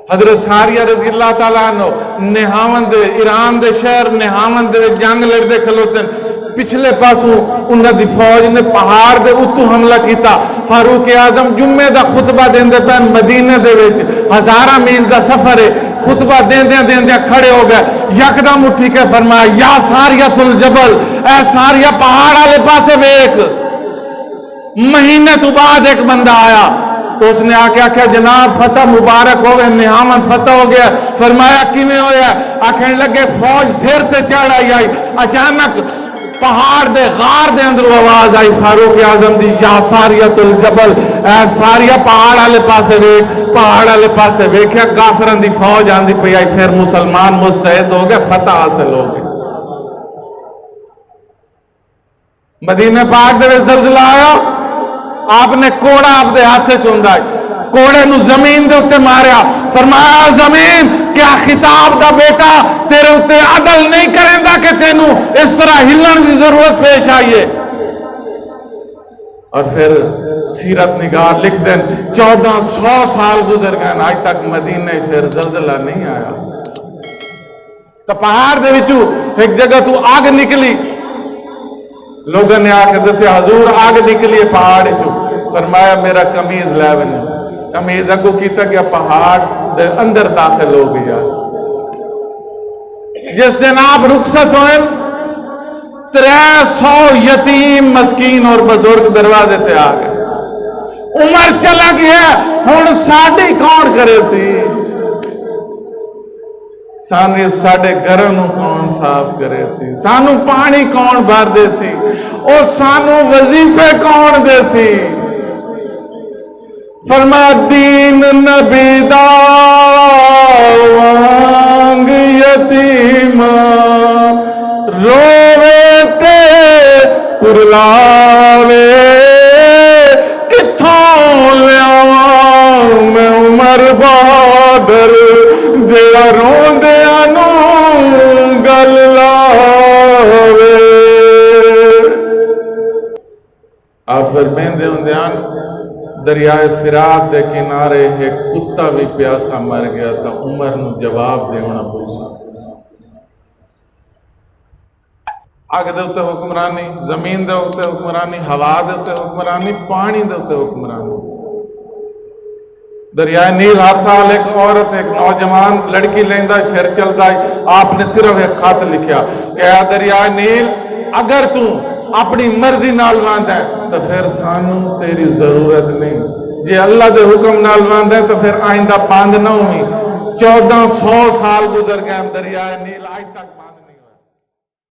حضرت ساریہ رضی اللہ تعالیٰ عنہ نہاون دے ایران دے شہر نہاون دے جنگ لڑتے کھلوتن پچھلے پاسوں انہاں دی فوج نے پہاڑ دے اتو حملہ کیتا فاروق اعظم جمعے دا خطبہ دیندے پین مدینہ دے وچ 1000 میل دا سفر ہے خطبہ دیندے کھڑے ہو گئے یکدم اٹھی کے فرمایا یا ساریۃ الجبل اے ساریہ پہاڑ والے پاسے ویکھ مہینے تو بعد ایک بندہ آیا تو اس نے آکے آکھا جناب فتح مبارک ہوئے نہامن فتح ہو گیا فرمایا کیویں ہویا آکھنے لگے فوج سر تے چڑھ آئی اچانک پہاڑ دے غار دے اندر آواز آئی فاروق اعظم دی یا ساریۃ الجبل اے ساریہ پہاڑ والے پاسے ویکھ پہاڑ والے پاسے ویکھیا کافرن دی فوج آندی پئی آئی پھر مسلمان مستعد ہو گئے فتح حاصل ہو گئے مدینہ پاک دے زلزلہ آیا آپ نے کوڑا آپ دے ہاتھے چوندا کوڑے نو زمین دے اتے ماریا فرمایا زمین کیا خطاب دا بیٹا تیرے اتے عدل نہیں کریں دا کہ تینوں اس طرح ہلن کی ضرورت پیش آئیے اور پھر سیرت نگار لکھ دیں 1400 سال گزر گئے آج تک مدینہ پھر زلزلہ نہیں آیا تو پہاڑ دے وچوں ایک جگہ تو آگ نکلی لوگوں نے آکے دسے حضور آگ نکلی پہاڑ چو فرمایا میرا کمیز لے بنے کمیز اگو کیتا گیا پہاڑ دے اندر داخل ہو گیا جس دن آپ رخصت ہوئے 300 یتیم مسکین اور بزرگ دروازے تے آ گئے عمر چلا گیا ہن ساڈی کون کرے سی ساڈے گھروں نو کون صاف کرے سی سانو پانی کون بھر دے سی او سانو وظیفے کون دے سی فرما دین نبی دا وانگ یتیم روے تے کرلاوے کتھوں لیاواں میں عمر بہادر جڑا روندیاں نو گل لاوے آپ فرمیندے ہوندیاں دریائے فرات دے کنارے ایک کتا بھی پیاسا مر گیا تا عمر نو جواب دیونا پوچھا آگ دے ہوتے حکمرانی زمین دے ہوتے حکمرانی ہوا دے ہوتے حکمرانی پانی دے ہوتے حکمرانی دریائے نیل ہر سال ایک عورت ایک نوجوان لڑکی لیندہ پھر چلتا ہے آپ نے صرف ایک خط لکھیا کہ اے دریائے نیل اگر تو اپنی مرضی نال واند ہے تو پھر سانو تیری ضرورت نہیں جی اللہ دے حکم نال واند ہے تو پھر آئندہ باندھ نہ ہوئی 1400 سال گزر گئے دریائے نیل آج تک باندھ